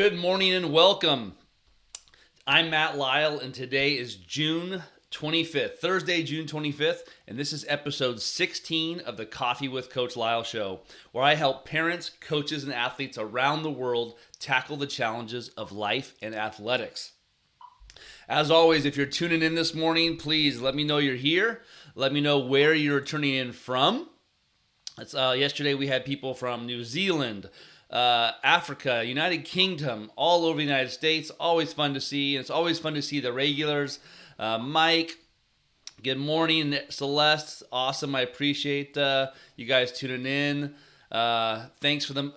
Good morning and welcome. I'm Matt Lisle, and today is June 25th, Thursday, June 25th, and this is episode 16 of the Coffee with Coach Lisle show, where I help parents, coaches, and athletes around the world tackle the challenges of life and athletics. As always, if you're tuning in this morning, please let me know you're here. Let me know where you're tuning in from. Yesterday we had people from New Zealand, Africa, United Kingdom, all over the United States. Always fun to see, and it's always fun to see the regulars. Mike, good morning. Celeste, awesome. I appreciate you guys tuning in. Thanks for them.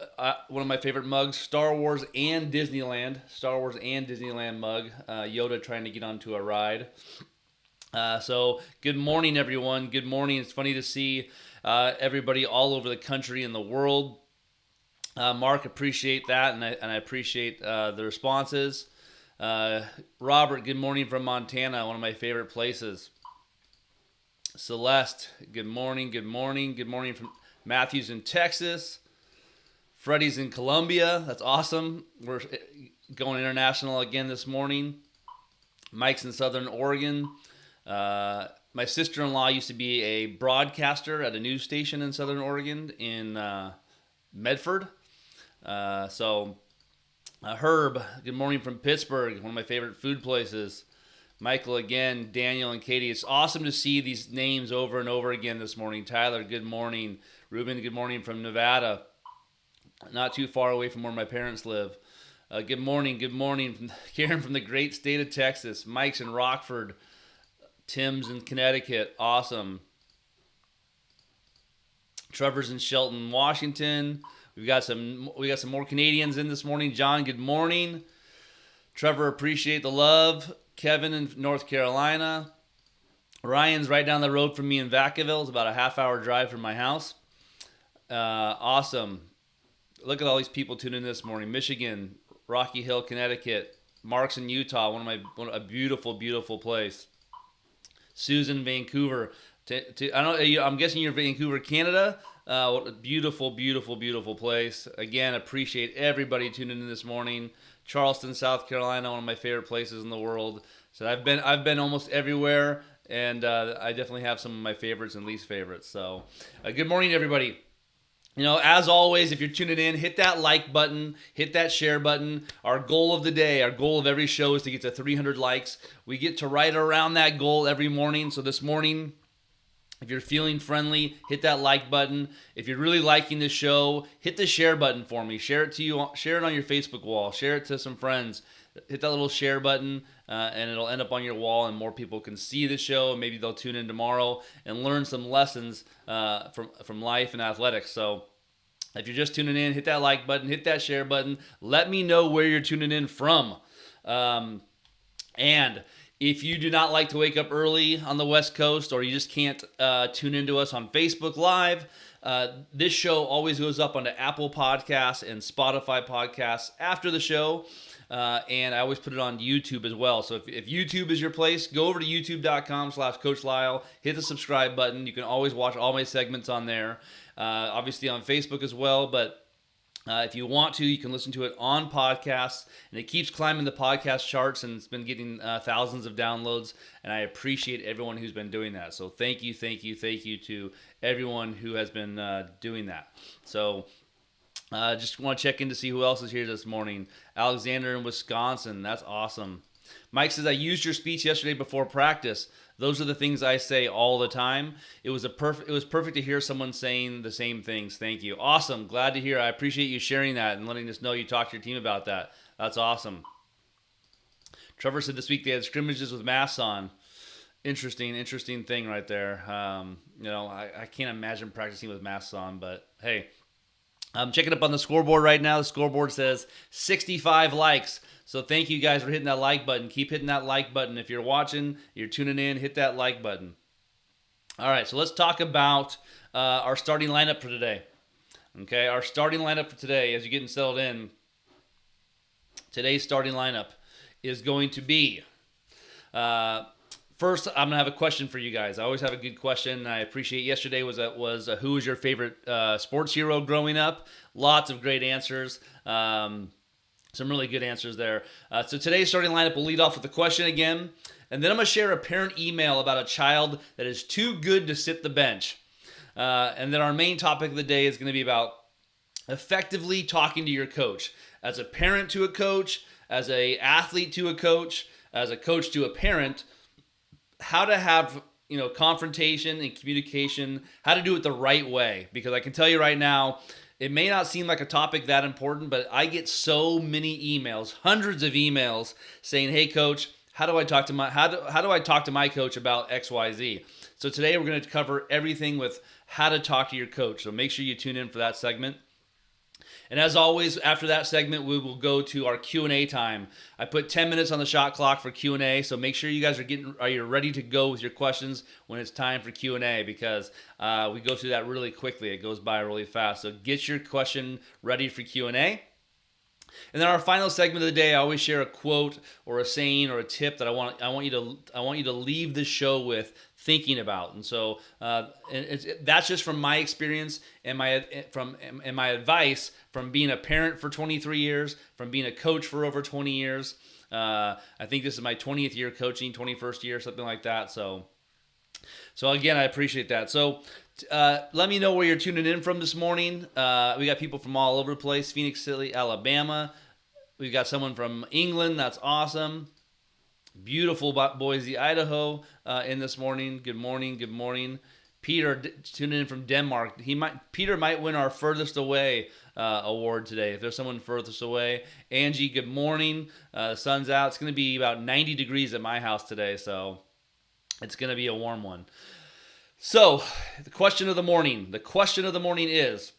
One of my favorite mugs, Star Wars and Disneyland mug. Yoda trying to get onto a ride. So good morning, everyone. Good morning. It's funny to see everybody all over the country and the world. Mark, appreciate that, and I appreciate the responses. Robert, good morning from Montana, one of my favorite places. Celeste, good morning. Good morning from Matthews in Texas. Freddie's in Colombia. That's awesome. We're going international again this morning. Mike's in Southern Oregon. My sister-in-law used to be a broadcaster at a news station in Southern Oregon in Medford. Herb, good morning from Pittsburgh, one of my favorite food places. Michael again, Daniel and Katie. It's awesome to see these names over and over again this morning. Tyler, good morning. Ruben, good morning from Nevada. Not too far away from where my parents live. Good morning. From Karen from the great state of Texas. Mike's in Rockford. Tim's in Connecticut. Awesome. Trevor's in Shelton, Washington. We got some more Canadians in this morning. John, good morning. Trevor, appreciate the love. Kevin in North Carolina. Ryan's right down the road from me in Vacaville. It's about a half-hour drive from my house. Awesome. Look at all these people tuning in this morning. Michigan, Rocky Hill, Connecticut. Mark's in Utah, a beautiful, beautiful place. Susan, Vancouver. I'm guessing you're Vancouver, Canada. What a beautiful, beautiful, beautiful place. Again, appreciate everybody tuning in this morning. Charleston, South Carolina, one of my favorite places in the world. So I've been almost everywhere, and I definitely have some of my favorites and least favorites. So good morning, everybody. You know, as always, if you're tuning in, hit that like button, hit that share button. Our goal of the day, our goal of every show is to get to 300 likes. We get to right around that goal every morning. So this morning, if you're feeling friendly, hit that like button. If you're really liking the show, hit the share button for me. Share it on your Facebook wall. Share it to some friends. Hit that little share button, and it'll end up on your wall, and more people can see the show, and maybe they'll tune in tomorrow and learn some lessons from life and athletics. So if you're just tuning in, hit that like button, hit that share button. Let me know where you're tuning in from. And if you do not like to wake up early on the West Coast, or you just can't tune into us on Facebook Live, this show always goes up onto Apple Podcasts and Spotify Podcasts after the show. And I always put it on YouTube as well. So if YouTube is your place, go over to youtube.com/Coach Lisle, hit the subscribe button. You can always watch all my segments on there. Obviously on Facebook as well, but if you want to, you can listen to it on podcasts, and it keeps climbing the podcast charts, and it's been getting thousands of downloads, and I appreciate everyone who's been doing that. So thank you to everyone who has been doing that. So just want to check in to see who else is here this morning. Alexander in Wisconsin, that's awesome. Mike says, I used your speech yesterday before practice. Those are the things I say all the time. It was perfect to hear someone saying the same things. Thank you. Awesome. Glad to hear. I appreciate you sharing that and letting us know you talked to your team about that. That's awesome. Trevor said this week they had scrimmages with masks on. Interesting thing right there. I can't imagine practicing with masks on, but hey, I'm checking up on the scoreboard right now. The scoreboard says 65 likes. So thank you guys for hitting that like button. Keep hitting that like button. If you're watching, you're tuning in, hit that like button. All right, so let's talk about our starting lineup for today. Okay, our starting lineup for today, as you're getting settled in, today's starting lineup is going to be First, I'm gonna have a question for you guys. I always have a good question. I appreciate yesterday was who was your favorite sports hero growing up? Lots of great answers. Some really good answers there. So today's starting lineup will lead off with a question again, and then I'm going to share a parent email about a child that is too good to sit the bench. And then our main topic of the day is going to be about effectively talking to your coach. As a parent to a coach, as an athlete to a coach, as a coach to a parent, how to have confrontation and communication, how to do it the right way. Because I can tell you right now, it may not seem like a topic that important, but I get so many emails, hundreds of emails saying, "Hey, coach, how do I talk to my coach about XYZ?" So today we're going to cover everything with how to talk to your coach. So make sure you tune in for that segment. And as always, after that segment, we will go to our Q&A time. I put 10 minutes on the shot clock for Q&A, so make sure you guys are ready to go with your questions when it's time for Q&A, because we go through that really quickly. It goes by really fast. So get your question ready for Q&A. And then our final segment of the day, I always share a quote or a saying or a tip that I want you to leave the show with thinking about. And so that's just from my experience and my advice from being a parent for 23 years, from being a coach for over 20 years. I think this is my 20th year coaching, 21st year, something like that. So again, I appreciate that. So let me know where you're tuning in from this morning. We got people from all over the place. Phoenix City, Alabama. We've got someone from England. That's awesome. Beautiful Boise, Idaho in this morning. Good morning. Good morning. Peter tuning in from Denmark. Peter might win our furthest away award today. If there's someone furthest away. Angie, good morning. The sun's out. It's going to be about 90 degrees at my house today, so it's going to be a warm one. So, the question of the morning. The question of the morning is,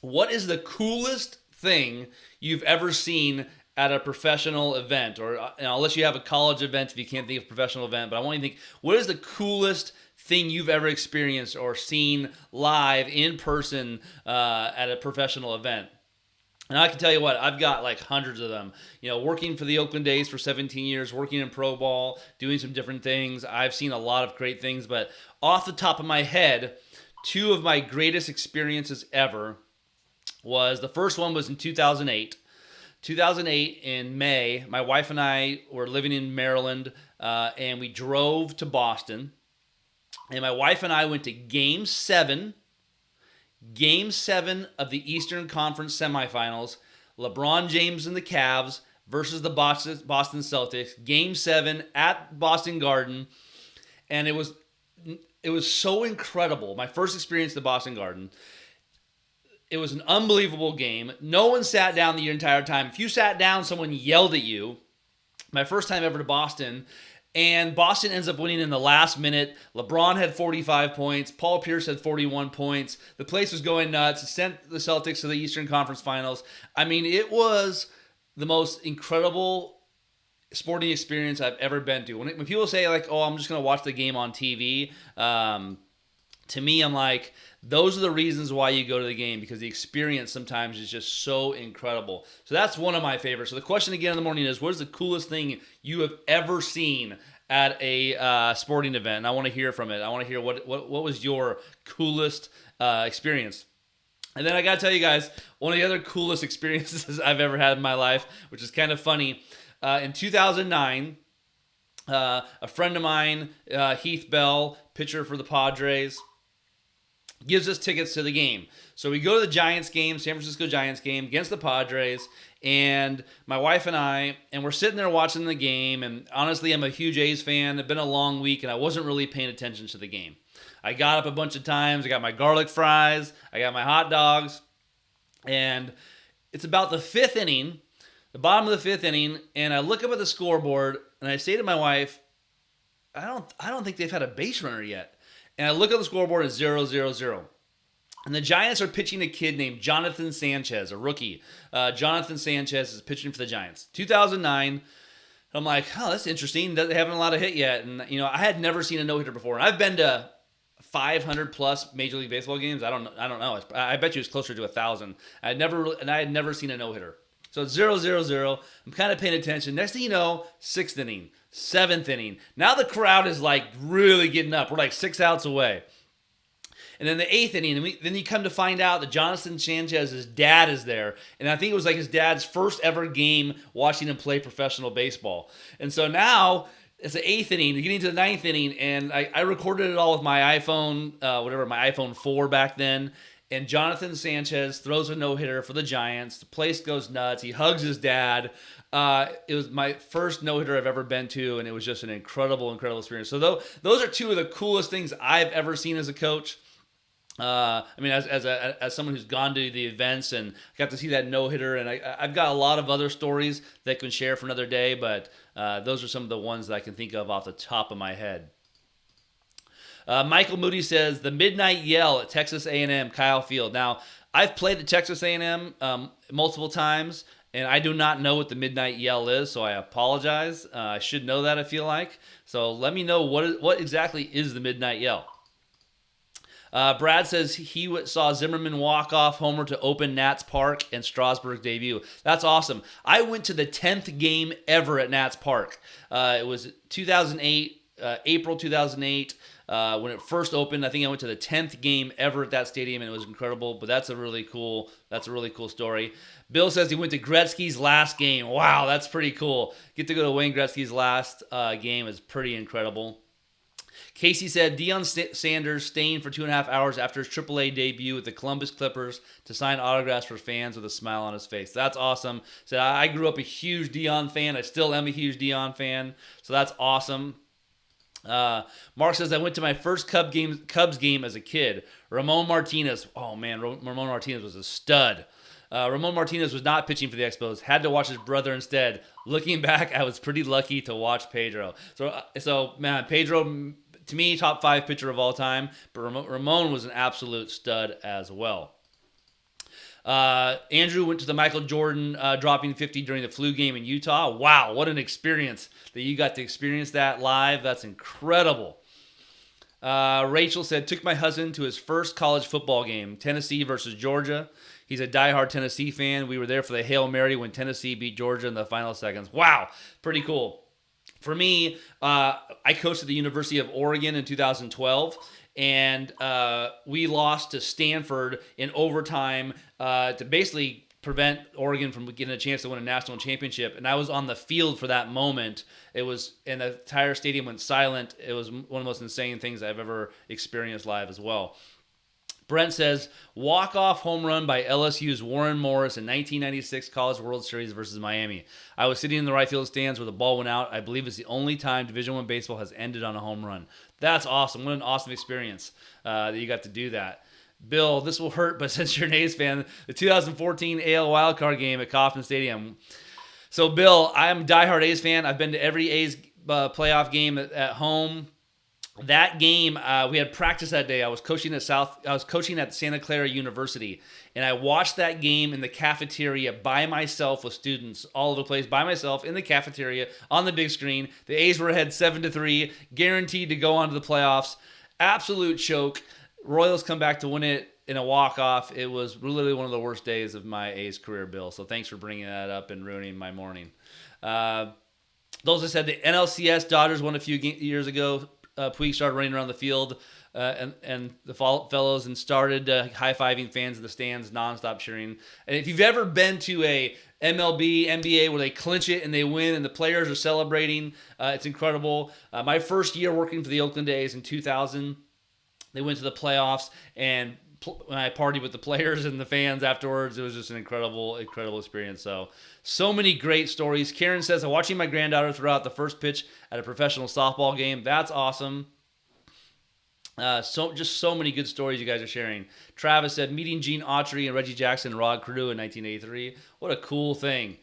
what is the coolest thing you've ever seen at a professional event? Or unless you have a college event, if you can't think of a professional event, but I want you to think, what is the coolest thing you've ever experienced or seen live in person at a professional event? And I can tell you what, I've got like hundreds of them. Working for the Oakland A's for 17 years, working in pro ball, doing some different things. I've seen a lot of great things, but off the top of my head, two of my greatest experiences ever the first one was in 2008. 2008 in May, my wife and I were living in Maryland, and we drove to Boston. And my wife and I went to Game 7 of the Eastern Conference semifinals, LeBron James and the Cavs versus the Boston Celtics, Game 7 at Boston Garden, and it was so incredible. My first experience at the Boston Garden. It was an unbelievable game. No one sat down the entire time. If you sat down, someone yelled at you. My first time ever to Boston. And Boston ends up winning in the last minute. LeBron had 45 points. Paul Pierce had 41 points. The place was going nuts. It sent the Celtics to the Eastern Conference Finals. I mean, it was the most incredible sporting experience I've ever been to. When people say, like, oh, I'm just going to watch the game on TV, to me, I'm like, those are the reasons why you go to the game, because the experience sometimes is just so incredible. So that's one of my favorites. So the question again in the morning is, what is the coolest thing you have ever seen at a sporting event? And I want to hear from it. I want to hear what was your coolest experience. And then I got to tell you guys, one of the other coolest experiences I've ever had in my life, which is kind of funny. In 2009, a friend of mine, Heath Bell, pitcher for the Padres, gives us tickets to the game. So we go to the Giants game, San Francisco Giants game against the Padres, and my wife and I, and we're sitting there watching the game, and honestly, I'm a huge A's fan. It's been a long week, and I wasn't really paying attention to the game. I got up a bunch of times. I got my garlic fries. I got my hot dogs, and it's about the fifth inning, the bottom of the fifth inning, and I look up at the scoreboard, and I say to my wife, I don't think they've had a base runner yet. And I look at the scoreboard, it's 0-0-0. And the Giants are pitching a kid named Jonathan Sanchez, a rookie. Jonathan Sanchez is pitching for the Giants. 2009, I'm like, oh, that's interesting. They haven't allowed a hit yet. And, I had never seen a no-hitter before. And I've been to 500-plus Major League Baseball games. I don't know. I bet you it's closer to 1,000. I had never seen a no-hitter. So it's 0-0-0. I'm kind of paying attention. Next thing you know, sixth inning, seventh inning. Now the crowd is like really getting up. We're like 6 outs away. And then the 8th inning, and then you come to find out that Jonathan Sanchez's dad is there. And I think it was like his dad's first ever game watching him play professional baseball. And so now it's the 8th inning, you're getting to the 9th inning, and I recorded it all with my iPhone, my iPhone 4 back then. And Jonathan Sanchez throws a no-hitter for the Giants. The place goes nuts. He hugs his dad. It was my first no-hitter I've ever been to, and it was just an incredible, incredible experience. So those are two of the coolest things I've ever seen as a coach. As someone who's gone to the events and got to see that no-hitter, and I've got a lot of other stories that I can share for another day, but those are some of the ones that I can think of off the top of my head. Michael Moody says, the midnight yell at Texas A&M, Kyle Field. Now, I've played at Texas A&M multiple times, and I do not know what the midnight yell is, so I apologize. I should know that, I feel like. So let me know what exactly is the midnight yell. Brad says he saw Zimmerman walk off homer to open Nats Park and Strasburg debut. That's awesome. I went to the 10th game ever at Nats Park. It was 2008, April 2008. When it first opened, I think I went to the 10th game ever at that stadium, and it was incredible. But that's a really cool story. Bill says he went to Gretzky's last game. Wow, that's pretty cool. Get to go to Wayne Gretzky's last game is pretty incredible. Casey said Deion Sanders staying for 2.5 hours after his AAA debut with the Columbus Clippers to sign autographs for fans with a smile on his face. That's awesome. Said I grew up a huge Deion fan. I still am a huge Deion fan. So that's awesome. Mark says, I went to my first Cubs game as a kid. Ramon Martinez. Oh, man, Ramon Martinez was a stud. Ramon Martinez was not pitching for the Expos. Had to watch his brother instead. Looking back, I was pretty lucky to watch Pedro. So man, Pedro, to me, top 5 pitcher of all time. But Ramon was an absolute stud as well. Andrew went to the Michael Jordan dropping 50 during the flu game in Utah. Wow, what an experience that you got to experience that live. That's incredible. Rachel said, took my husband to his first college football game, Tennessee versus Georgia. He's a diehard Tennessee fan. We were there for the Hail Mary when Tennessee beat Georgia in the final seconds. Wow, pretty cool. For me, I coached at the University of Oregon in 2012. And we lost to Stanford in overtime to basically prevent Oregon from getting a chance to win a national championship. And I was on the field for that moment. And the entire stadium went silent. It was one of the most insane things I've ever experienced live as well. Brent says, walk-off home run by LSU's Warren Morris in 1996 College World Series versus Miami. I was sitting in the right field stands where the ball went out. I believe it's the only time Division I baseball has ended on a home run. That's awesome. What an awesome experience that you got to do that. Bill, this will hurt, but since you're an A's fan, the 2014 AL wildcard game at Kauffman Stadium. So, Bill, I'm a diehard A's fan. I've been to every A's playoff game at home. That game, we had practice that day. I was coaching at Santa Clara University, and I watched that game in the cafeteria by myself with students all over the place, by myself in the cafeteria on the big screen. The A's were ahead 7-3, guaranteed to go on to the playoffs. Absolute choke. Royals come back to win it in a walk-off. It was literally one of the worst days of my A's career, Bill. So thanks for bringing that up and ruining my morning. Those that said the NLCS Dodgers won a few years ago. Puig started running around the field and the fellows and started high-fiving fans in the stands, nonstop cheering. And if you've ever been to a MLB, NBA where they clinch it and they win and the players are celebrating, it's incredible. My first year working for the Oakland A's in 2000, they went to the playoffs, and when I partied with the players and the fans afterwards, it was just an incredible, incredible experience. So many great stories. Karen says, I'm watching my granddaughter throw out the first pitch at a professional softball game. That's awesome. So many good stories you guys are sharing. Travis said, meeting Gene Autry and Reggie Jackson and Rod Carew in 1983. What a cool thing.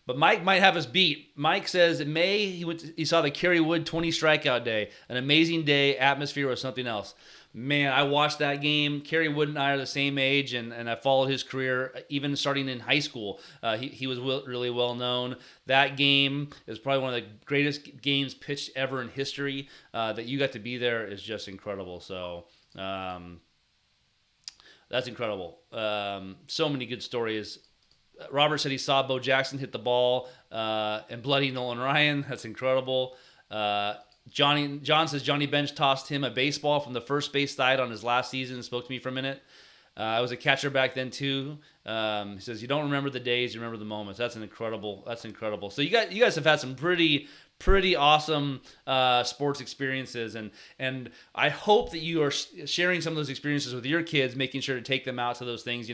But Mike might have us beat. Mike says in May, he saw the Kerry Wood 20 strikeout day. An amazing day. Atmosphere was something else. Man, I watched that game. Kerry Wood and I are the same age, and I followed his career even starting in high school. He was really well known. That game is probably one of the greatest games pitched ever in history. That you got to be there is just incredible. So that's incredible. So many good stories. Robert said he saw Bo Jackson hit the ball and bloody Nolan Ryan. That's incredible. John says Johnny Bench tossed him a baseball from the first base side on his last season and spoke to me for a minute. I was a catcher back then too. He says you don't remember the days, you remember the moments. That's incredible. So you guys have had some pretty awesome sports experiences, and I hope that you are sharing some of those experiences with your kids, making sure to take them out to those things.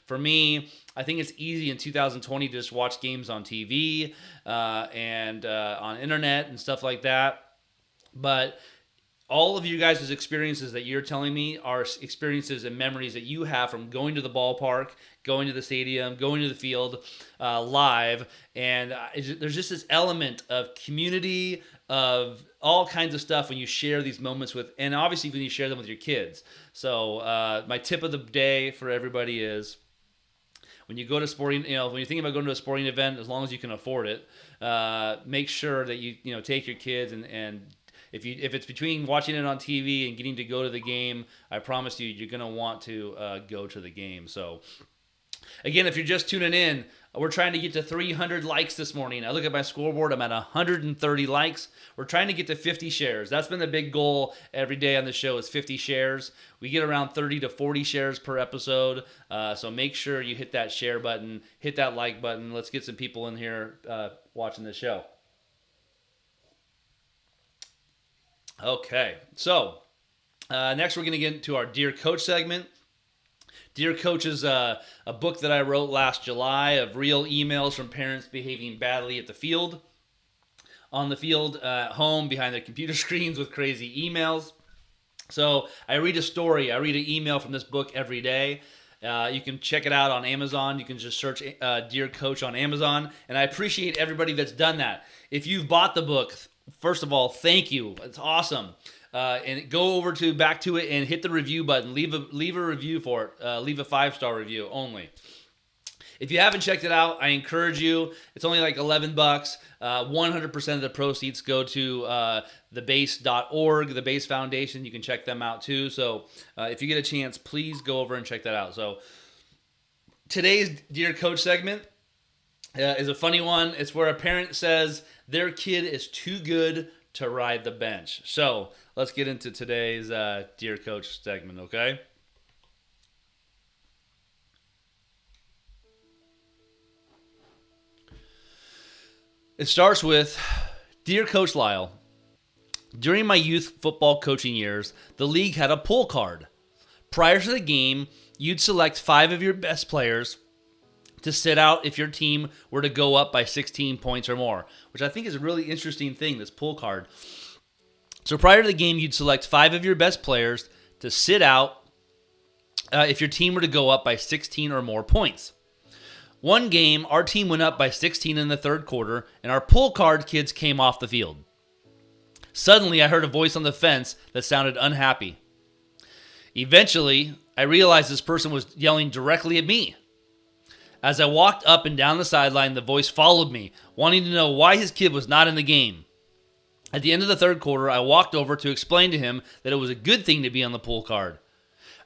For me, I think it's easy in 2020 to just watch games on TV and on internet and stuff like that. But all of you guys' experiences that you're telling me are experiences and memories that you have from going to the ballpark, going to the stadium, going to the field live. And there's just this element of community, of all kinds of stuff when you share these moments with, and obviously when you share them with your kids. So my tip of the day for everybody is, when you go to sporting, when you're thinking about going to a sporting event, as long as you can afford it, make sure that you take your kids and if it's between watching it on TV and getting to go to the game, I promise you're going to want to go to the game. So, again, if you're just tuning in, we're trying to get to 300 likes this morning. I look at my scoreboard, I'm at 130 likes. We're trying to get to 50 shares. That's been the big goal every day on the show, is 50 shares. We get around 30 to 40 shares per episode. So make sure you hit that share button, hit that like button. Let's get some people in here watching the show. Okay, so next we're going to get into our Dear Coach segment. Dear Coach is a book that I wrote last July of real emails from parents behaving badly at the field, on the field, at home, behind their computer screens with crazy emails. So I read a story, I read an email from this book every day. You can check it out on Amazon. You can just search Dear Coach on Amazon, and I appreciate everybody that's done that. If you've bought the book, first of all, thank you. It's awesome. And go over back to it and hit the review button. Leave a review for it. Leave a 5-star review only. If you haven't checked it out, I encourage you. It's only like $11. 100% of the proceeds go to thebase.org, the Base Foundation. You can check them out too. So if you get a chance, please go over and check that out. So today's Dear Coach segment is a funny one. It's where a parent says their kid is too good to ride the bench. So let's get into today's Dear Coach segment, okay? It starts with, Dear Coach Lisle, during my youth football coaching years, the league had a pull card. Prior to the game, you'd select 5 of your best players to sit out if your team were to go up by 16 points or more, which I think is a really interesting thing, this pull card. So prior to the game, you'd select 5 of your best players to sit out if your team were to go up by 16 or more points. One game, our team went up by 16 in the third quarter, and our pull card kids came off the field. Suddenly, I heard a voice on the fence that sounded unhappy. Eventually, I realized this person was yelling directly at me. As I walked up and down the sideline, the voice followed me, wanting to know why his kid was not in the game. At the end of the third quarter, I walked over to explain to him that it was a good thing to be on the pull card.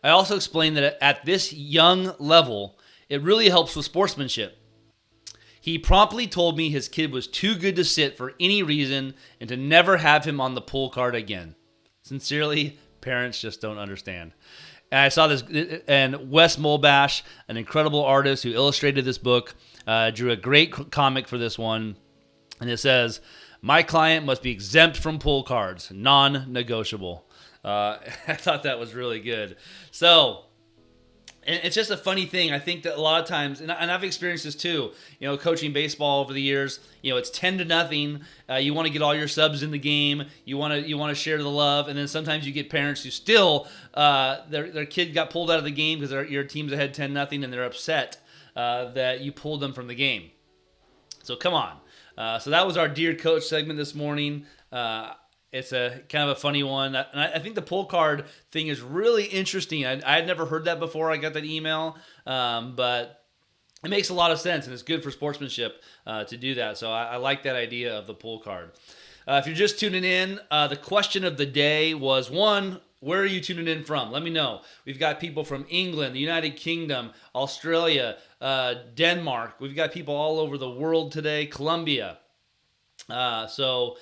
I also explained that at this young level, it really helps with sportsmanship. He promptly told me his kid was too good to sit for any reason and to never have him on the pull card again. Sincerely, parents just don't understand. And I saw this, and Wes Mulbash, an incredible artist who illustrated this book, drew a great comic for this one. And it says, "My client must be exempt from pull cards, non-negotiable." I thought that was really good. So, and it's just a funny thing. I think that a lot of times, and I've experienced this too, coaching baseball over the years, it's 10-0. You want to get all your subs in the game. You want to share the love. And then sometimes you get parents who still, their kid got pulled out of the game because your team's ahead 10-0 and they're upset that you pulled them from the game. So come on. So that was our Dear Coach segment this morning. It's a kind of a funny one. And I think the pull card thing is really interesting. I had never heard that before I got that email, but it makes a lot of sense, and it's good for sportsmanship to do that. So I like that idea of the pull card. If you're just tuning in, the question of the day was, one, where are you tuning in from? Let me know. We've got people from England, the United Kingdom, Australia, Denmark. We've got people all over the world today, Colombia. So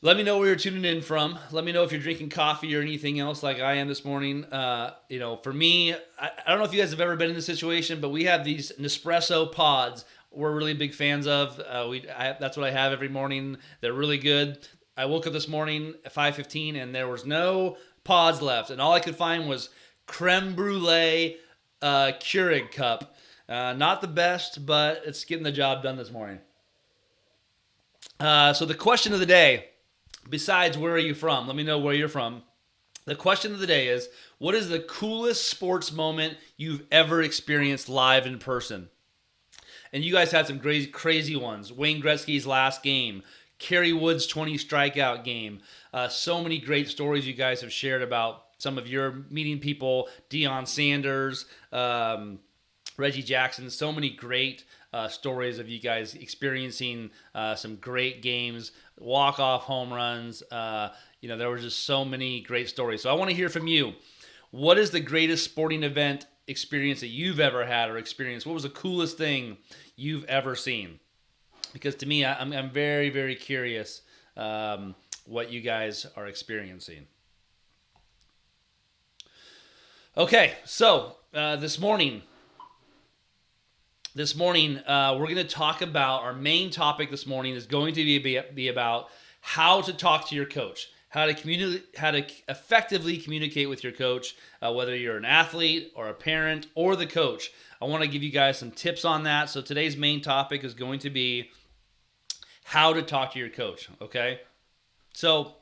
Let me know where you're tuning in from. Let me know if you're drinking coffee or anything else like I am this morning. For me, I don't know if you guys have ever been in this situation, but we have these Nespresso pods we're really big fans of. That's what I have every morning. They're really good. I woke up this morning at 5:15 and there was no pods left, and all I could find was creme brulee Keurig cup. Not the best, but it's getting the job done this morning. So the question of the day, besides where are you from? Let me know where you're from. The question of the day is, what is the coolest sports moment you've ever experienced live in person? And you guys had some crazy ones. Wayne Gretzky's last game, Kerry Wood's 20 strikeout game. So many great stories you guys have shared about some of your meeting people, Deion Sanders, Reggie Jackson. So many great stories of you guys experiencing some great games, walk-off home runs. There were just so many great stories. So I want to hear from you. What is the greatest sporting event experience that you've ever had or experienced? What was the coolest thing you've ever seen? Because to me, I'm very, very curious what you guys are experiencing. Okay, so this morning, we're going to talk about, our main topic this morning is going to be about how to talk to your coach, how to effectively communicate with your coach, whether you're an athlete or a parent or the coach. I want to give you guys some tips on that. So today's main topic is going to be how to talk to your coach, okay? So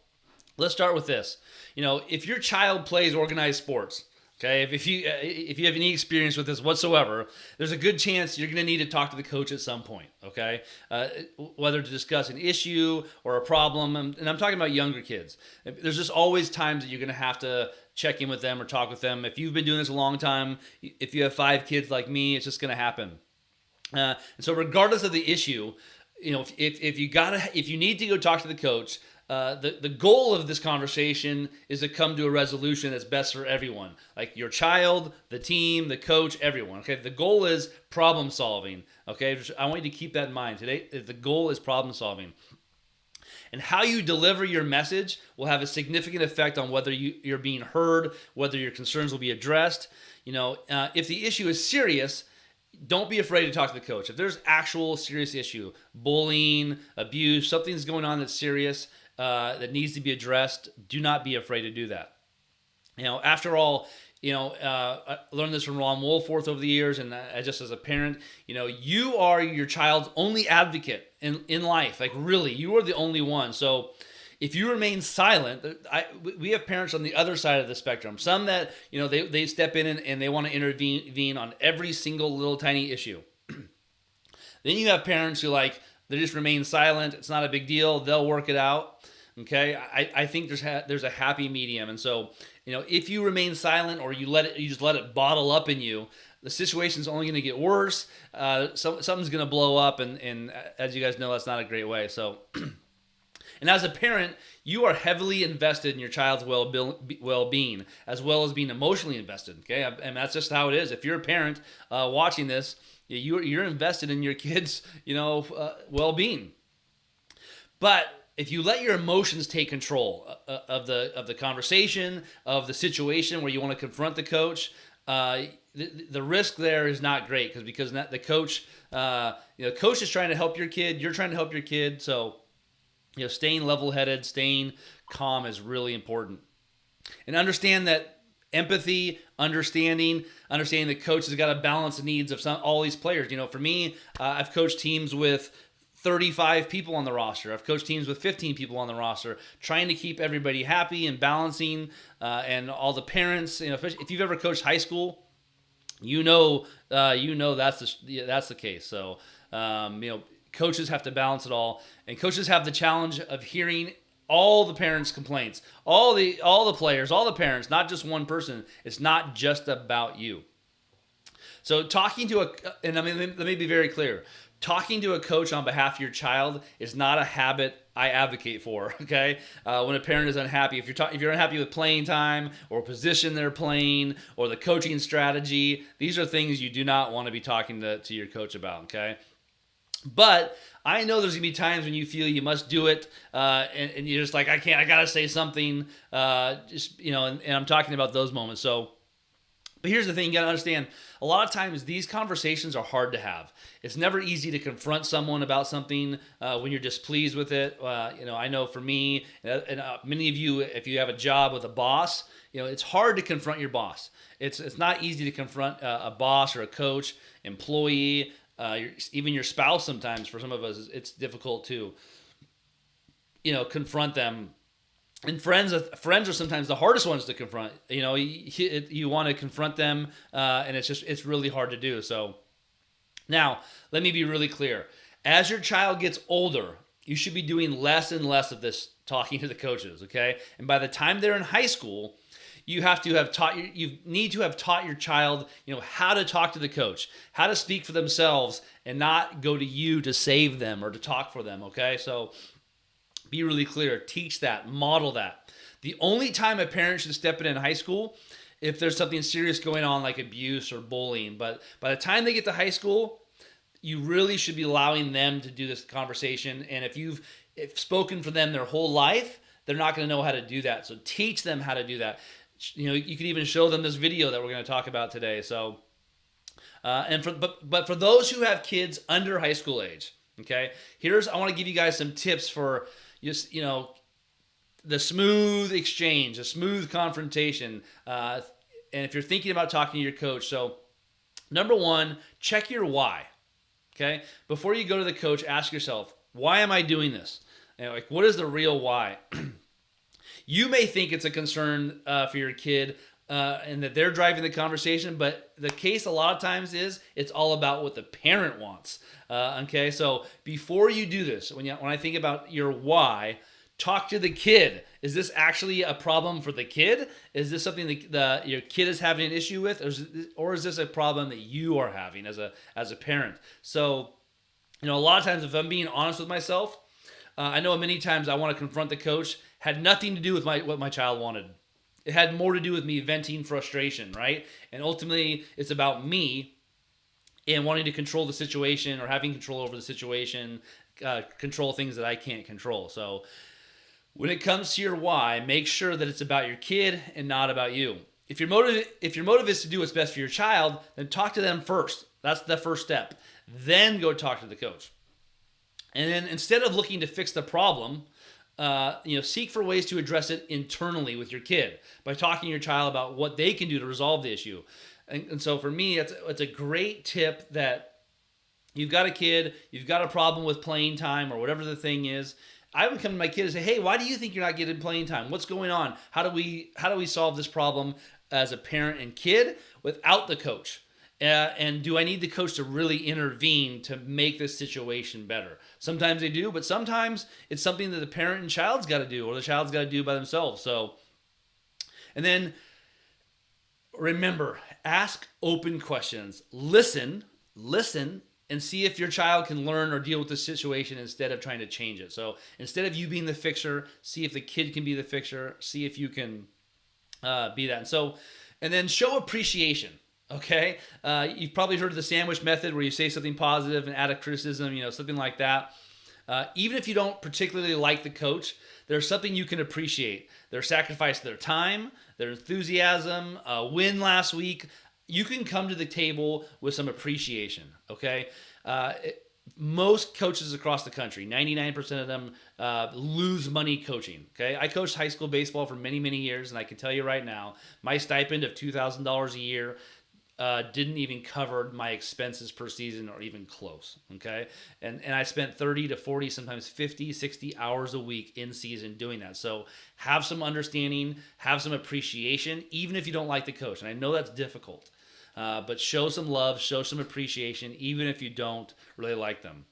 let's start with this. If your child plays organized sports, okay, if you have any experience with this whatsoever, there's a good chance you're going to need to talk to the coach at some point, okay? Whether to discuss an issue or a problem, and I'm talking about younger kids. There's just always times that you're going to have to check in with them or talk with them. If you've been doing this a long time, if you have 5 kids like me, it's just going to happen. And so regardless of the issue, if you need to go talk to the coach, the goal of this conversation is to come to a resolution that's best for everyone, like your child, the team, the coach, everyone. Okay, the goal is problem solving. Okay, I want you to keep that in mind today. The goal is problem solving, and how you deliver your message will have a significant effect on whether you're being heard, whether your concerns will be addressed. If the issue is serious, don't be afraid to talk to the coach. If there's actual serious issue, bullying, abuse, something's going on that's serious, that needs to be addressed, do not be afraid to do that. After all, I learned this from Ron Woolforth over the years, and just as a parent, you are your child's only advocate in life. Like, really, you are the only one. So if you remain silent, we have parents on the other side of the spectrum. Some that, they step in and they want to intervene on every single little tiny issue. Then you have parents who they just remain silent. It's not a big deal. They'll work it out. Okay, I think there's a happy medium, and so if you remain silent or you just let it bottle up in you, the situation's only going to get worse. Something's going to blow up, and as you guys know, that's not a great way. So, and as a parent, you are heavily invested in your child's well-being, as well as being emotionally invested. Okay, and that's just how it is. If you're a parent watching this, you're invested in your kids' well-being, but if you let your emotions take control of the conversation, of the situation where you want to confront the coach, the risk there is not great because the coach, coach is trying to help your kid, you're trying to help your kid, so staying level-headed, staying calm is really important, and understand that empathy, understanding the coach has got to balance the needs of all these players. For me, I've coached teams with 35 people on the roster. I've coached teams with 15 people on the roster, trying to keep everybody happy and balancing, and all the parents. If you've ever coached high school, that's the case. So, coaches have to balance it all, and coaches have the challenge of hearing all the parents' complaints, all the players, all the parents, not just one person. It's not just about you. So talking to let me be very clear. Talking to a coach on behalf of your child is not a habit I advocate for. Okay, when a parent is unhappy, if you're unhappy with playing time or position they're playing or the coaching strategy, these are things you do not want to be talking to your coach about. Okay, But I know there's gonna be times when you feel you must do it, and you're just like, I can't. I gotta say something. And I'm talking about those moments. So, but here's the thing: you gotta understand. A lot of times, these conversations are hard to have. It's never easy to confront someone about something when you're displeased with it. I know for me, and many of you, if you have a job with a boss, it's hard to confront your boss. It's not easy to confront a boss or a coach, employee. Even your spouse sometimes, for some of us, it's difficult to confront them. And friends are sometimes the hardest ones to confront. You want to confront them, and it's really hard to do. So now let me be really clear: as your child gets older, you should be doing less and less of this talking to the coaches. Okay, and by the time they're in high school, you need to have taught your child, how to talk to the coach, how to speak for themselves, and not go to you to save them or to talk for them. Okay, so be really clear, teach that, model that. The only time a parent should step in high school, if there's something serious going on like abuse or bullying. But by the time they get to high school, you really should be allowing them to do this conversation. And if you've spoken for them their whole life, they're not going to know how to do that. So teach them how to do that. You can even show them this video that we're going to talk about today. So, but for those who have kids under high school age, okay, I want to give you guys some tips for just the smooth exchange, a smooth confrontation. And if you're thinking about talking to your coach, so number one, check your why. Okay, before you go to the coach, ask yourself, why am I doing this? What is the real why? You may think it's a concern for your kid and that they're driving the conversation, but the case a lot of times is it's all about what the parent wants. Okay, so before you do this, when I think about your why, talk to the kid. Is this actually a problem for the kid? Is this something that your kid is having an issue with, or is this a problem that you are having as a parent? So, a lot of times, if I'm being honest with myself, I know many times I want to confront the coach. Had nothing to do with what my child wanted. It had more to do with me venting frustration, right? And ultimately, it's about me and wanting to control the situation or having control over the situation, control things that I can't control. So when it comes to your why, make sure that it's about your kid and not about you. If your motive is to do what's best for your child, then talk to them first. That's the first step. Then go talk to the coach. And then instead of looking to fix the problem, seek for ways to address it internally with your kid by talking to your child about what they can do to resolve the issue. And so for me, it's a great tip that you've got a kid, you've got a problem with playing time or whatever the thing is. I would come to my kid and say, hey, why do you think you're not getting playing time? What's going on? How do we solve this problem as a parent and kid without the coach? And do I need the coach to really intervene to make this situation better? Sometimes they do, but sometimes it's something that the parent and child's got to do, or the child's got to do by themselves. So, and then remember, ask open questions. Listen, and see if your child can learn or deal with the situation instead of trying to change it. So instead of you being the fixer, see if the kid can be the fixer. See if you can be that. And then show appreciation. Okay, you've probably heard of the sandwich method where you say something positive and add a criticism, something like that. Even if you don't particularly like the coach, there's something you can appreciate. Their sacrifice of their time, their enthusiasm, a win last week. You can come to the table with some appreciation, okay? Most coaches across the country, 99% of them, lose money coaching. Okay, I coached high school baseball for many, many years, and I can tell you right now, my stipend of $2,000 a year didn't even cover my expenses per season or even close. Okay, and I spent 30 to 40, sometimes 50, 60 hours a week in season doing that. So have some understanding, have some appreciation, even if you don't like the coach. And I know that's difficult. But show some love, show some appreciation, even if you don't really like them.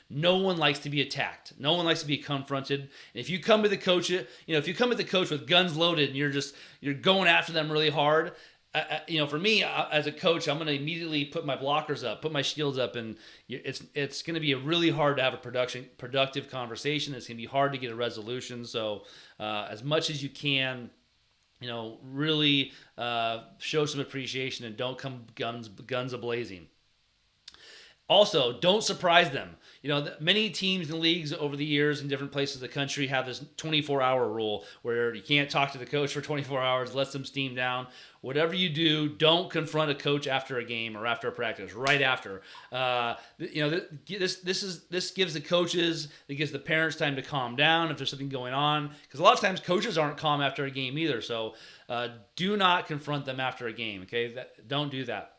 No one likes to be attacked. No one likes to be confronted. And if you come to the coach, if you come to the coach with guns loaded and you're going after them really hard, for me as a coach, I'm going to immediately put my blockers up, put my shields up, and it's going to be really hard to have a productive conversation. It's going to be hard to get a resolution. So as much as you can, really show some appreciation and don't come guns a-blazing. Also, don't surprise them. Many teams and leagues over the years in different places of the country have this 24-hour rule where you can't talk to the coach for 24 hours, let them steam down. Whatever you do, don't confront a coach after a game or after a practice. Right after, this gives the coaches, it gives the parents time to calm down if there's something going on. Because a lot of times coaches aren't calm after a game either. So do not confront them after a game. Okay, don't do that.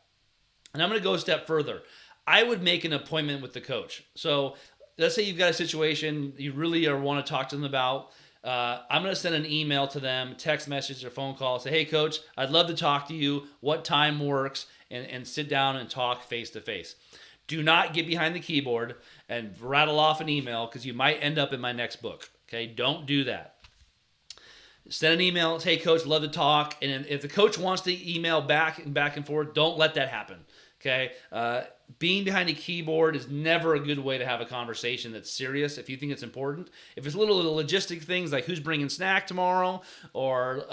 And I'm going to go a step further. I would make an appointment with the coach. So let's say you've got a situation you really want to talk to them about. I'm going to send an email to them, text message or phone call. Say, hey, coach, I'd love to talk to you. What time works? And sit down and talk face to face. Do not get behind the keyboard and rattle off an email because you might end up in my next book. Okay, don't do that. Send an email. Hey, coach, love to talk. And if the coach wants to email back and forth, don't let that happen. Okay, being behind a keyboard is never a good way to have a conversation that's serious if you think it's important. If it's little logistic things like who's bringing snack tomorrow, or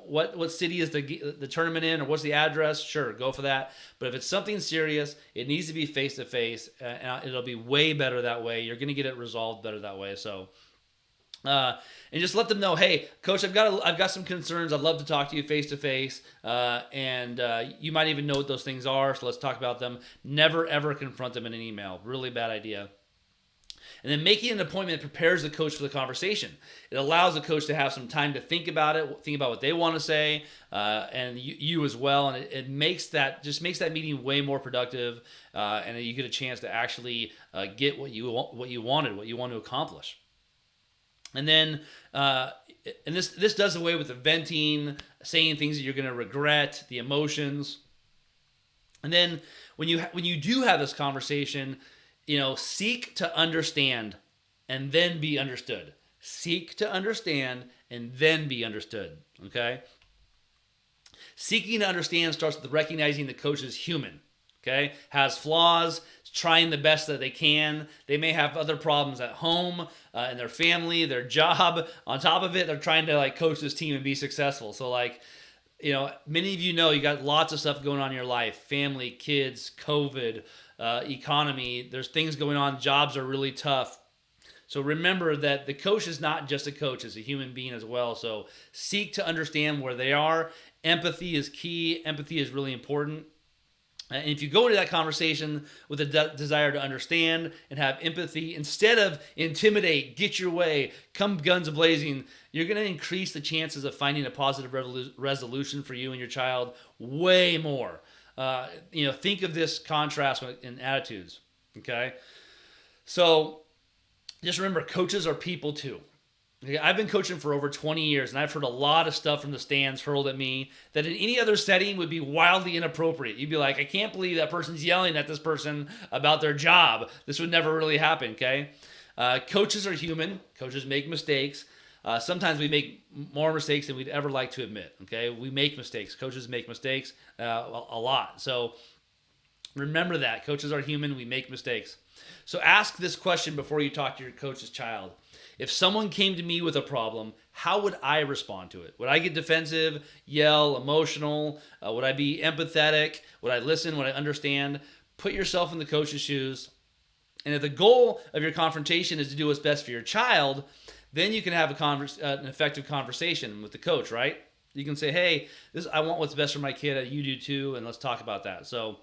what city is the tournament in, or what's the address, sure, go for that. But if it's something serious, it needs to be face to face, and it'll be way better that way. You're going to get it resolved better that way. So. And just let them know, hey, coach, I've got some concerns. I'd love to talk to you face to face, and you might even know what those things are. So let's talk about them. Never ever confront them in an email. Really bad idea. And then making an appointment prepares the coach for the conversation. It allows the coach to have some time to think about it, think about what they want to say, and you as well. And it makes that meeting way more productive, and you get a chance to actually get what you wanted, what you want to accomplish. And then, this does away with the venting, saying things that you're going to regret, the emotions. And then when you do have this conversation, seek to understand and then be understood. Seek to understand and then be understood. Okay. Seeking to understand starts with recognizing the coach is human. Okay, has flaws, trying the best that they can. They may have other problems at home, in their family, their job. On top of it, they're trying to coach this team and be successful. So many of you got lots of stuff going on in your life: family, kids, COVID, economy. There's things going on. Jobs are really tough. So remember that the coach is not just a coach; it's a human being as well. So seek to understand where they are. Empathy is key. Empathy is really important. And if you go into that conversation with a desire to understand and have empathy, instead of intimidate, get your way, come guns a-blazing, you're going to increase the chances of finding a positive resolution for you and your child way more. Think of this contrast in attitudes, okay? So just remember, coaches are people too. I've been coaching for over 20 years, and I've heard a lot of stuff from the stands hurled at me that in any other setting would be wildly inappropriate. You'd be like, I can't believe that person's yelling at this person about their job. This would never really happen, okay? Coaches are human. Coaches make mistakes. Sometimes we make more mistakes than we'd ever like to admit, okay? We make mistakes. Coaches make mistakes a lot. So remember that. Coaches are human. We make mistakes. So ask this question before you talk to your coach's child. If someone came to me with a problem, how would I respond to it? Would I get defensive, yell, emotional? Would I be empathetic? Would I listen? Would I understand? Put yourself in the coach's shoes. And if the goal of your confrontation is to do what's best for your child, then you can have an effective conversation with the coach, right? You can say, hey, I want what's best for my kid. You do too, and let's talk about that. So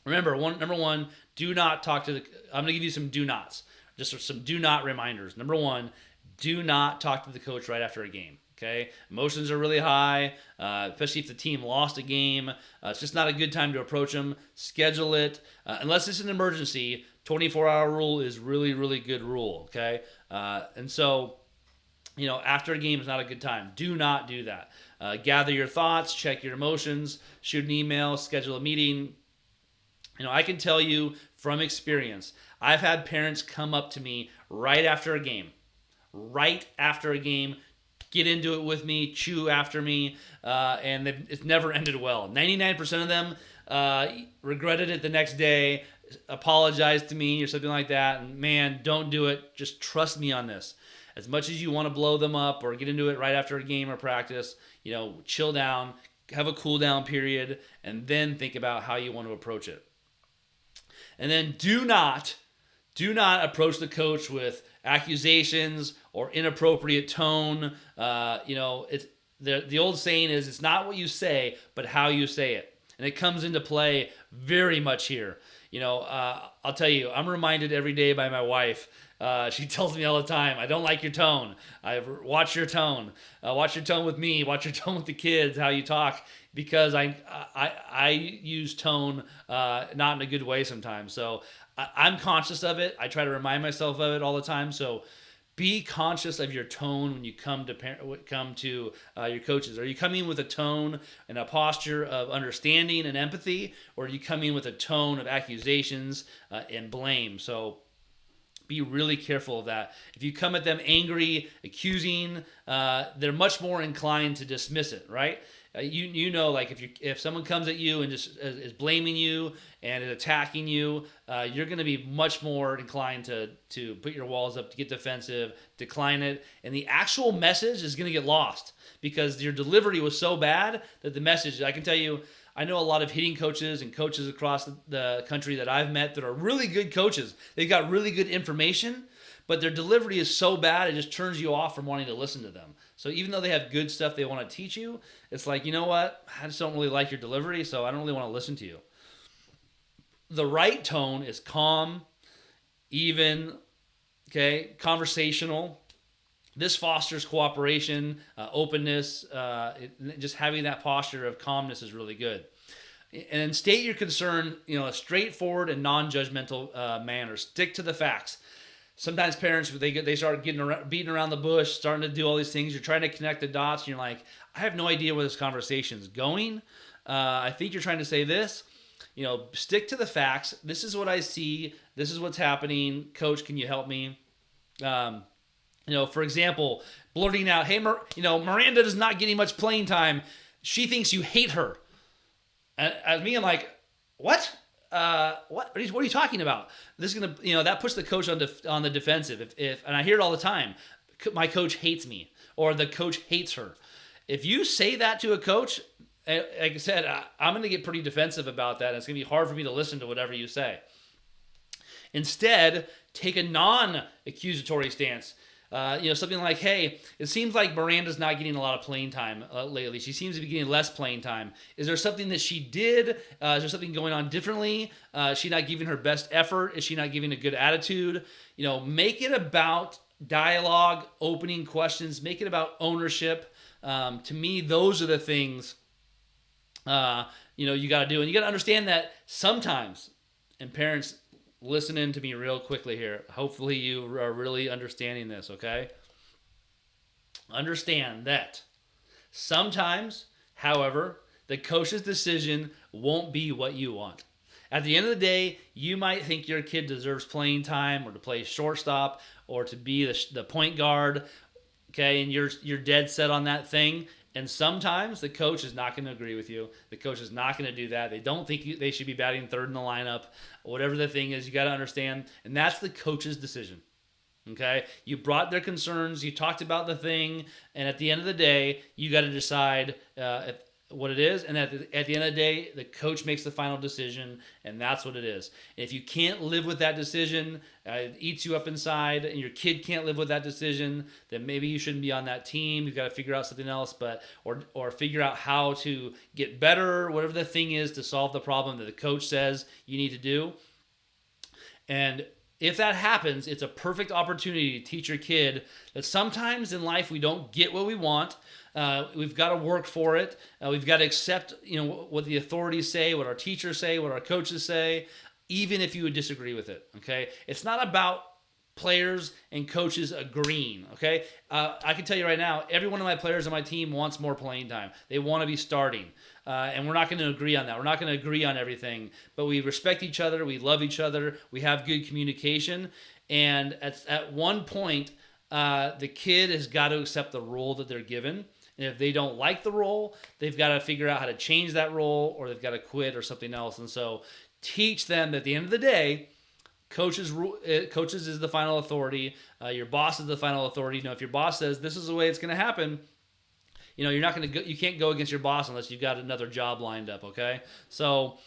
remember, number one, do not talk to I'm going to give you some do nots. Just some do not reminders. Number one, do not talk to the coach right after a game. Okay, emotions are really high, especially if the team lost a game. It's just not a good time to approach them. Schedule it unless it's an emergency. 24-hour rule is really, really good rule. Okay, and so after a game is not a good time. Do not do that. Gather your thoughts, check your emotions, shoot an email, schedule a meeting. I can tell you from experience, I've had parents come up to me right after a game, get into it with me, chew after me, and it's never ended well. 99% of them regretted it the next day, apologized to me or something like that, and man, don't do it. Just trust me on this. As much as you want to blow them up or get into it right after a game or practice, chill down, have a cool down period, and then think about how you want to approach it. And then do not approach the coach with accusations or inappropriate tone. It's the old saying is, it's not what you say, but how you say it. And it comes into play very much here. I'll tell you, I'm reminded every day by my wife. She tells me all the time, I don't like your tone. Watch your tone. Watch your tone with me. Watch your tone with the kids, how you talk. Because I use tone not in a good way sometimes. So I'm conscious of it. I try to remind myself of it all the time. So be conscious of your tone when you come to your coaches. Are you coming with a tone and a posture of understanding and empathy, or are you coming with a tone of accusations and blame? So be really careful of that. If you come at them angry, accusing, they're much more inclined to dismiss it, right? Like if someone comes at you and just is blaming you and is attacking you, you're going to be much more inclined to put your walls up, to get defensive, decline it, and the actual message is going to get lost because your delivery was so bad that the message. I can tell you, I know a lot of hitting coaches and coaches across the country that I've met that are really good coaches. They've got really good information, but their delivery is so bad it just turns you off from wanting to listen to them. So even though they have good stuff they want to teach you, it's like, you know what? I just don't really like your delivery, so I don't really want to listen to you. The right tone is calm, even, okay, conversational. This fosters cooperation, openness. Just having that posture of calmness is really good. And then state your concern, a straightforward and non-judgmental manner. Stick to the facts. Sometimes parents, they start beating around the bush, starting to do all these things. You're trying to connect the dots, and you're like, I have no idea where this conversation is going. I think you're trying to say this. Stick to the facts. This is what I see. This is what's happening. Coach, can you help me? For example, blurting out, hey, Miranda is not getting much playing time. She thinks you hate her. And at me, I'm like, what? What are you talking about? This is gonna, that puts the coach on the defensive. And I hear it all the time. My coach hates me, or the coach hates her. If you say that to a coach, like I said, I'm going to get pretty defensive about that. And it's going to be hard for me to listen to whatever you say. Instead, take a non-accusatory stance. Something like, hey, it seems like Miranda's not getting a lot of playing time lately. She seems to be getting less playing time. Is there something that she did? Is there something going on differently? Is she not giving her best effort? Is she not giving a good attitude? Make it about dialogue, opening questions. Make it about ownership. To me, those are the things, you got to do. And you got to understand that sometimes, and parents, listen in to me real quickly here. Hopefully you are really understanding this, okay? Understand that sometimes, however, the coach's decision won't be what you want. At the end of the day, you might think your kid deserves playing time or to play shortstop or to be the point guard, okay? And you're dead set on that thing. And sometimes the coach is not going to agree with you. The coach is not going to do that. They don't think they should be batting third in the lineup. Whatever the thing is, you got to understand. And that's the coach's decision. Okay? You brought their concerns. You talked about the thing. And at the end of the day, you got to decide what it is. And at the end of the day, the coach makes the final decision. And that's what it is. And if you can't live with that decision, it eats you up inside, and your kid can't live with that decision, then maybe you shouldn't be on that team. You've got to figure out something else, or figure out how to get better, whatever the thing is to solve the problem that the coach says you need to do. And if that happens, it's a perfect opportunity to teach your kid that sometimes in life we don't get what we want. We've got to work for it. We've got to accept, what the authorities say, what our teachers say, what our coaches say, even if you would disagree with it. Okay, it's not about players and coaches agreeing. Okay, I can tell you right now, every one of my players on my team wants more playing time. They want to be starting, and we're not going to agree on that. We're not going to agree on everything, but we respect each other. We love each other. We have good communication, and at one point, the kid has got to accept the role that they're given. And if they don't like the role, they've got to figure out how to change that role, or they've got to quit or something else. And so teach them that at the end of the day, coaches is the final authority. Your boss is the final authority. If your boss says this is the way it's going to happen, you're not going to go, you can't go against your boss unless you've got another job lined up. Okay. So,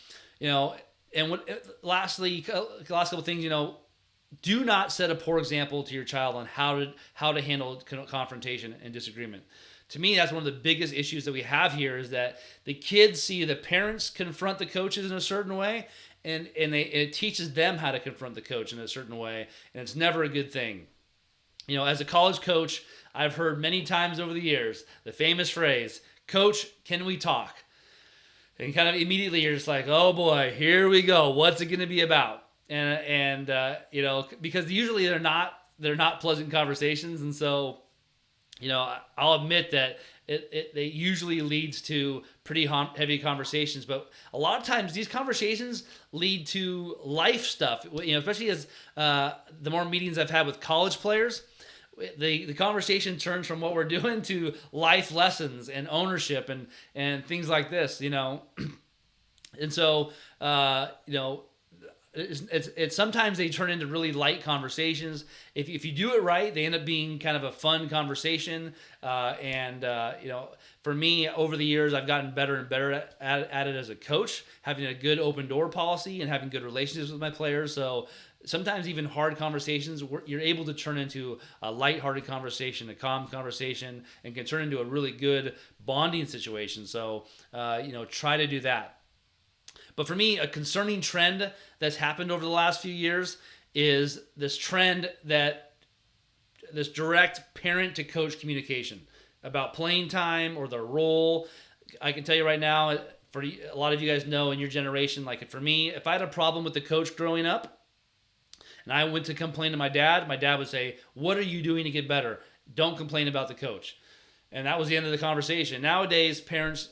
And lastly, last couple things, do not set a poor example to your child on how to handle confrontation and disagreement. To me, that's one of the biggest issues that we have here is that the kids see the parents confront the coaches in a certain way, and it teaches them how to confront the coach in a certain way, and it's never a good thing. As a college coach, I've heard many times over the years the famous phrase, "Coach, can we talk?" And kind of immediately you're just like, oh boy, here we go. What's it going to be about? And because usually they're not pleasant conversations, and so I'll admit that it usually leads to pretty heavy conversations. But a lot of times these conversations lead to life stuff. Especially as the more meetings I've had with college players, the conversation turns from what we're doing to life lessons and ownership and things like this. And so it's sometimes they turn into really light conversations. If you do it right, they end up being kind of a fun conversation. For me, over the years, I've gotten better and better at it as a coach, having a good open door policy and having good relationships with my players. So sometimes even hard conversations, you're able to turn into a lighthearted conversation, a calm conversation, and can turn into a really good bonding situation. So, try to do that. But for me, a concerning trend that's happened over the last few years is this direct parent to coach communication about playing time or their role. I can tell you right now, for a lot of you guys know in your generation, like for me, if I had a problem with the coach growing up and I went to complain to my dad would say, "What are you doing to get better? Don't complain about the coach." And that was the end of the conversation. Nowadays,